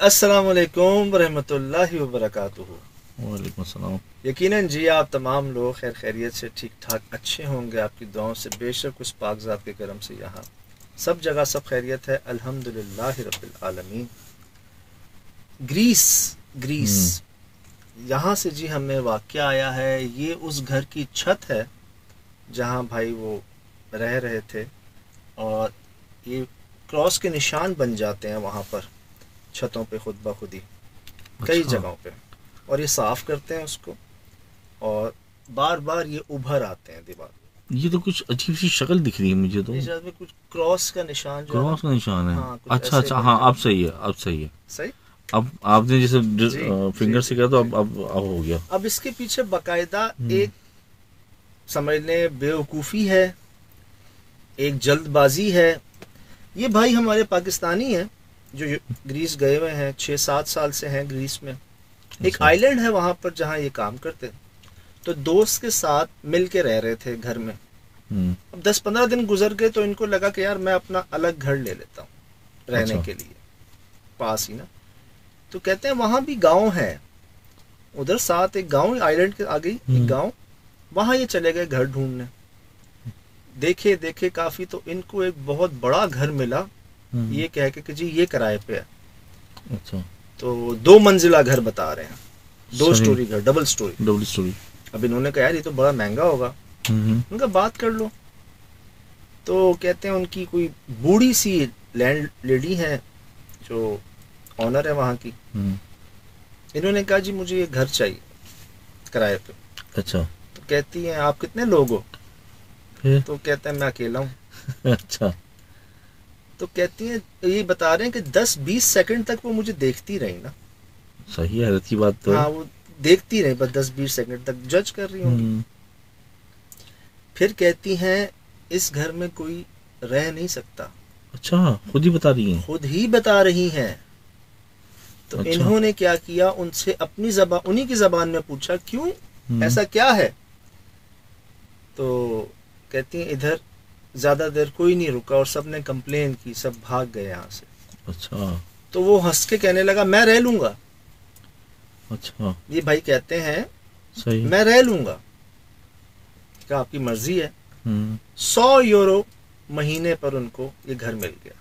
अस्सलाम वालेकुम रहमतुल्लाहि व बरकातुहू। वालेकुम सलाम। यकीनन जी आप तमाम लोग खैर खैरियत से ठीक ठाक अच्छे होंगे। आपकी दुआओं से बेशक उस पाकज़ात के करम से यहाँ सब जगह सब खैरियत है, अल्हम्दुलिल्लाहि रब्बिल आलमीन। ग्रीस ग्रीस हम्म। यहाँ से जी हमें वाक़या आया है। ये उस घर की छत है जहाँ भाई वो रह रहे थे, और ये क्रॉस के निशान बन जाते हैं वहाँ पर छतों पे खुद ब खुद ही कई अच्छा, जगहों पे, और ये साफ करते हैं उसको, और बार बार ये उभर आते हैं दीवार। ये तो कुछ अजीब सी शक्ल दिख रही है मुझे तो। इस में कुछ क्रॉस का निशान जो है ना, क्रॉस का निशान है। हाँ कुछ अच्छा ऐसे अच्छा, बन हाँ अब जाते सही है, अब सही है। हैं। सही। अब आपने जैसे जी फिंगर जी से किया तो जी। अब हो गया। अब इसके पीछे बाकायदा हम्म। एक समझ लें बेवकूफ़ी है, एक जल्दबाजी है। ये भाई हमारे पाकिस्तानी हैं जो ग्रीस गए हुए हैं, 6-7 साल से हैं ग्रीस में। एक अच्छा। आइलैंड है वहाँ पर जहाँ ये काम करते, तो दोस्त के साथ मिल के रह रहे थे घर में। हम्म। अब 10-15 दिन गुजर गए तो इनको लगा कि यार मैं अपना अलग घर ले लेता हूँ रहने अच्छा। के लिए, पास ही ना। तो कहते हैं वहाँ भी गांव है, उधर साथ एक गांव, आइलैंड के आगे ही एक हम्म। गांव, वहाँ ये चले गए घर ढूंढने। देखे देखे काफ़ी, तो इनको एक बहुत बड़ा घर मिला, हम्म। ये कह के कि जी ये किराए पे है। अच्छा। तो 2 मंजिला घर बता रहे हैं, 2 स्टोरी सही। घर, डबल स्टोरी। Double storey. अब इन्होंने कहा यार ये तो बड़ा महंगा होगा। हम्म। उनका बात कर लो। तो कहते हैं उनकी कोई बूढ़ी सी लैंड लेडी है जो ऑनर है वहाँ की। हम्म। इन्होंने कहा जी मुझे ये घर चाहिए किराए पे। अच्छा। तो कहती हैं आप कितने लोग हो? फिर? तो कहते हैं मैं अकेला हूँ। अच्छा। तो कहती हैं, ये बता रहे हैं कि 10-20 सेकंड तक वो मुझे देखती रही ना। सही है, हैरत की बात तो है। हाँ वो देखती रही, बस 10-20 सेकंड तक जज कर रही होंगी। हम्म। फिर कहती हैं इस घर में कोई रह नहीं सकता। अच्छा, खुद ही बता रही हैं। खुद ही बता रही हैं। तो अच्छा। इन्होंने क्या किया, उनसे अपनी जबान, उन्हीं की जबान में पूछा क्यों, हम्म। ऐसा क्या है? तो कहती हैं इधर ज्यादा देर कोई नहीं रुका और सबने कंप्लेन की, सब भाग गए यहाँ से। अच्छा। तो वो हंस के कहने लगा मैं रह लूंगा। अच्छा। ये भाई कहते हैं सही। मैं रह लूंगा। क्या आपकी मर्जी है। हम्म। 100 यूरो महीने पर उनको ये घर मिल गया।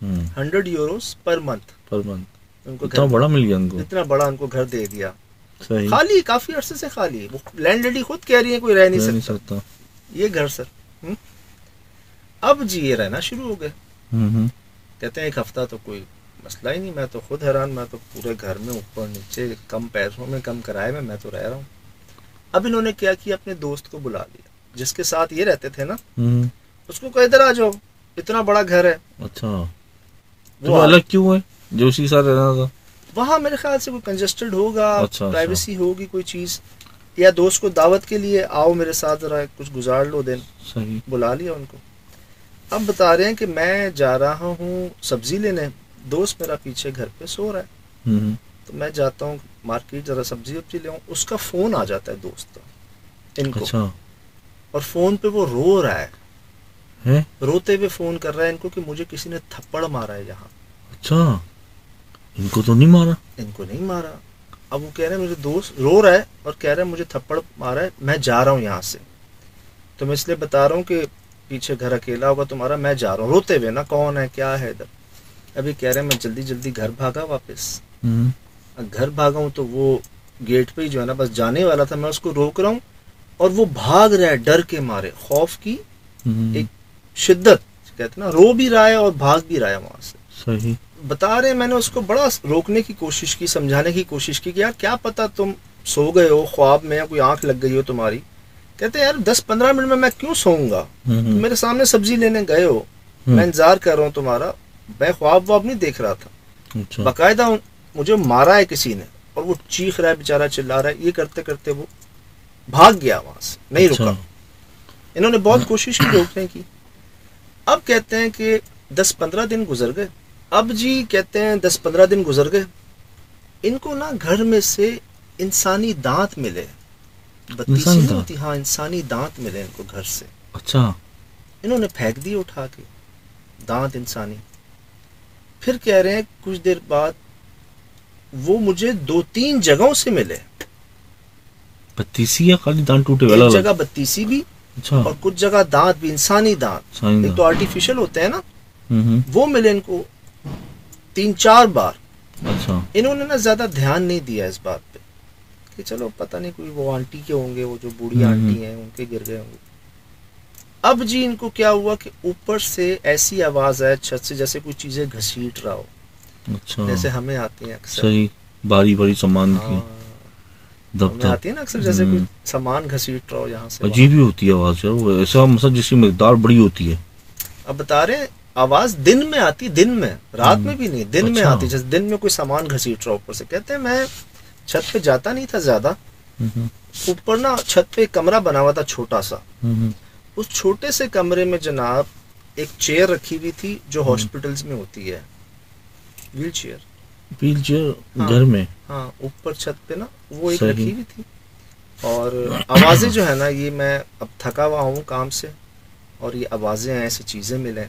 हम्म। 100 Euros per month per month उनको घर इतना मिल बड़ा मिल गया। गया उनको। इतना बड़ा उनको घर दे दिया, सही। खाली, काफी अरसे से खाली। वो लैंड लेडी खुद कह रही है कोई रह नहीं रह नहीं सकता सकता। ये घर सर। अब जी ये रहना शुरू हो गए। हम्म। कहते हैं 1 हफ्ता तो कोई मसला ही नहीं, मैं तो खुद हैरान, मैं तो पूरे घर में ऊपर नीचे कम पैसों में कम किराए में मैं तो रह रहा हूँ। अब इन्होंने क्या किया, अपने दोस्त को बुला लिया जिसके साथ ये रहते थे ना, हम्म। उसको कहा इधर आ जाओ, इतना बड़ा घर है। अच्छा, तो वो वो अलग क्यों है जो उसी के साथ रहना था? वहाँ मेरे ख्याल से कोई कंजेस्टेड होगा, अच्छा अच्छा। प्राइवेसी होगी कोई चीज़, या दोस्त को दावत के लिए आओ मेरे साथ जरा कुछ गुजार लो दिन, सही। बुला लिया उनको। अब बता रहे हैं कि मैं जा रहा हूँ सब्जी लेने, दोस्त मेरा पीछे घर पे सो रहा है। हम्म। तो मैं जाता हूँ मार्केट जरा सब्जी वब्जी ले आऊँ, उसका फ़ोन आ जाता है दोस्त का इनको। अच्छा। और फ़ोन पे वो रो रहा है, है। रोते हुए फ़ोन कर रहा है इनको कि मुझे किसी ने थप्पड़ मारा है यहाँ। अच्छा, इनको तो नहीं मारा। इनको नहीं मारा। अब वो कह रहे हैं मेरे दोस्त रो रहा है और कह रहा है मुझे थप्पड़ मारा है, मैं जा रहा हूँ यहाँ से। तो मैं इसलिए बता रहा हूँ कि पीछे घर अकेला होगा तुम्हारा, मैं जा रहा हूँ, रोते हुए ना, कौन है क्या है इधर। अभी कह रहे हैं मैं जल्दी जल्दी घर भागा वापस। घर भागा हूँ तो वो गेट पे ही जो है ना, बस जाने वाला था, मैं उसको रोक रहा हूँ और वो भाग रहा है डर के मारे, खौफ की एक शिद्दत, कहते ना, रो भी रहा है और भाग भी रहा है वहां से। सही। बता रहे हैं मैंने उसको बड़ा रोकने की कोशिश की, समझाने की कोशिश की कि यार क्या पता तुम सो गए हो ख्वाब में या कोई आंख लग गई हो तुम्हारी। कहते यार 10-15 मिनट में मैं क्यों सोऊंगा, तुम मेरे सामने सब्जी लेने गए हो, मैं इंतजार कर रहा हूँ तुम्हारा, मैं ख्वाब वाब नहीं देख रहा था। अच्छा। बाकायदा मुझे मारा है किसी ने, और वो चीख रहा है बेचारा, चिल्ला रहा है। ये करते करते वो भाग गया वहां से, नहीं अच्छा। रुका। इन्होंने बहुत कोशिश की रोकने की। अब कहते हैं कि 10-15 दिन गुजर गए। अब जी कहते हैं 10-15 दिन गुजर गए, इनको ना घर में से इंसानी दांत मिले, बत्तीसी इंसानी नहीं दांत? होती, हाँ इंसानी दांत मिले इनको घर से। अच्छा। इन्होंने फेंक दिए उठा के दांत इंसानी। फिर कह रहे हैं कुछ देर बाद वो मुझे 2-3 जगहों से मिले। बत्तीसी या खाली दांत टूटे एक वाला जगह बत्तीसी भी अच्छा और कुछ जगह दांत भी, इंसानी दांत। साइन एक तो आर्टिफिशियल होते हैं ना, हम्म। वो मिले इनको 3-4 बार। अच्छा इन्होंने ना ज्यादा ध्यान नहीं दिया इस बात पे कि चलो पता नहीं कोई वो आंटी के होंगे, वो जो बूढ़ी हम्म। आंटी हैं उनके गिर गए होंगे। अब जी इनको क्या हुआ कि ऊपर से ऐसी आवाज आए छत से जैसे कोई चीजें घसीट रहा हो, अच्छा जैसे हमें आती हैं अक्सर। सही बारी बारी सामान की हाँ, दब हमें दब आती है ना अक्सर, जैसे कोई हम्म। सामान घसीट रहा हो यहाँ से वहाँ। अजीब ही होती है आवाज यार, वो ऐसा मतलब जिसकी मकदार बड़ी होती है। अब बता रहे हैं आवाज दिन में आती, दिन में, रात में भी नहीं, दिन में अच्छा। आती, जैसे दिन में कोई सामान घसीट रहा हो ऊपर से। कहते हैं मैं छत पे जाता नहीं था ज्यादा, हम्म, ऊपर ना छत पे एक कमरा बना हुआ था छोटा सा। हम्म, उस छोटे से कमरे में जनाब एक चेयर रखी हुई थी जो हॉस्पिटल्स में होती है, व्हील चेयर। व्हील चेयर हाँ। घर में हाँ, ऊपर छत पे ना वो एक सही। रखी हुई थी। और आवाजें जो है ना, ये मैं अब थका हुआ हूँ काम से और ये आवाजें हैं, ऐसी चीजें मिले।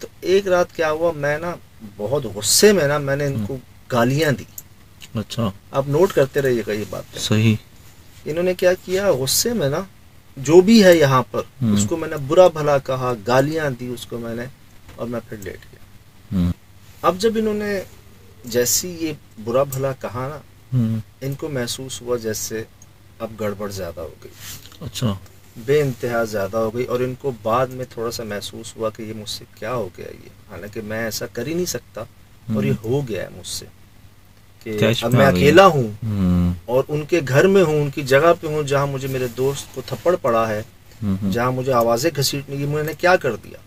तो एक रात क्या हुआ, मैं ना बहुत गुस्से में ना मैंने इनको गालियां दी। अच्छा आप नोट करते रहिएगा ये बात। सही इन्होंने क्या किया, गुस्से में ना जो भी है यहाँ पर उसको मैंने बुरा भला कहा, गालियां दी उसको मैंने, और मैं फिर लेट गया। अब जब इन्होंने जैसी ये बुरा भला कहा ना, इनको महसूस हुआ जैसे अब गड़बड़ ज्यादा हो गई, अच्छा बेइंतहा ज्यादा हो गई। और इनको बाद में थोड़ा सा महसूस हुआ कि ये मुझसे क्या हो गया ये, हालांकि मैं ऐसा कर ही नहीं सकता और ये हो गया है मुझसे कि कैश अब में मैं आ गई। अकेला हूँ और उनके घर में हूँ, उनकी जगह पे हूँ जहाँ मुझे मेरे दोस्त को थप्पड़ पड़ा है, जहाँ मुझे आवाजें घसीटने की, मैंने क्या कर दिया।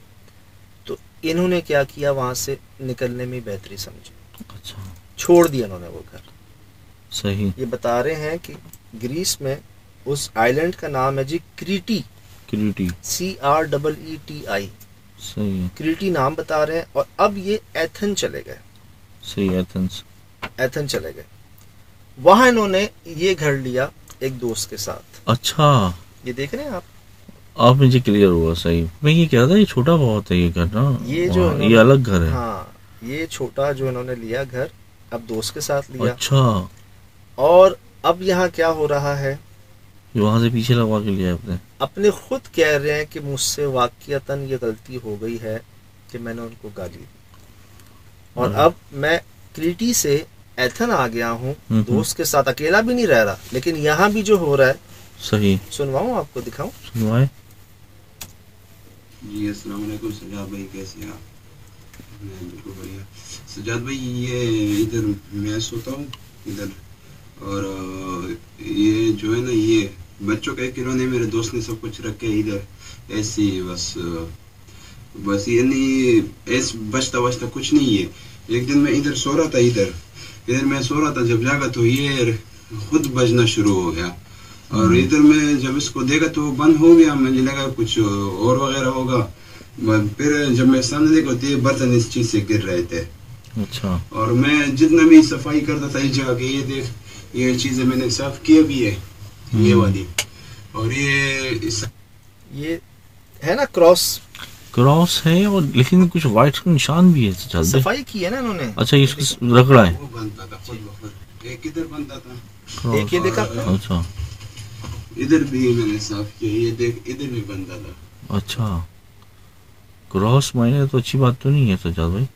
तो इन्होंने क्या किया, वहां से निकलने में बेहतरी समझी, अच्छा छोड़ दिया इन्होंने वो घर। सही। ये बता रहे हैं कि ग्रीस में उस आइलैंड का नाम है जी क्रीटी, क्रीटी CREETI, सही है। क्रीटी नाम बता रहे हैं। और अब ये एथन चले गए, सही एथेंस एथन चले गए। वहां इन्होंने ये घर लिया एक दोस्त के साथ। अच्छा ये देख रहे हैं आप, आप मुझे क्लियर हुआ सही। मैं ये कह रहा था ये छोटा बहुत है ये घर ना, ये जो ये अलग घर है। हाँ, ये छोटा जो इन्होंने लिया घर, अब दोस्त के साथ लिया। अच्छा और अब यहाँ क्या हो रहा है, ये वहां से पीछे लगवा के लिया आपने। अपने खुद कह रहे हैं कि मुझसे वाकईतन ये गलती हो गई है कि मैंने उनको गाली दी और अब मैं क्रीटी से एथन आ गया हूँ दोस्त के साथ, अकेला भी नहीं रह रहा। लेकिन यहाँ भी जो हो रहा है, सही सुनवाऊं आपको, दिखाऊं? सुनवाए। जी अस्सलाम वालेकुम सजाद भाई, कैसे हैं आप? मैं बिल्कुल बढ़िया। सजाद भाई, ये इधर मैं सोता हूँ इधर, और ये जो है ना, ये बच्चों के खिलौने मेरे दोस्त ने सब कुछ रखे इधर ऐसे ही, बस ये नहीं, ऐसे बचता बचता कुछ नहीं है। एक दिन मैं इधर सो रहा था, इधर मैं सो रहा था, जब जागा तो ये खुद बजना शुरू हो गया। और इधर मैं जब इसको देखा तो बंद हो गया, मुझे लगा कुछ और वगैरह होगा। फिर जब मैं सामने देखा तो ये बर्तन इस चीज से गिर रहे थे। अच्छा। और मैं जितना भी सफाई करता था इस जगह के, ये देख, ये चीजें मैंने साफ किया भी है, ये वाली। और ये है ना क्रॉस है, और लेकिन कुछ व्हाइट का निशान भी है। सफाई की है ना इन्होंने। अच्छा, ये रगड़ा है। वो बनता था खुद ब खुद, एक इधर बनता था, एक ये देखा आपने? अच्छा, इधर भी मैंने साफ किया, ये देख, इधर भी बनता था। अच्छा, क्रॉस मायने तो अच्छी बात तो नहीं है सजाद भाई।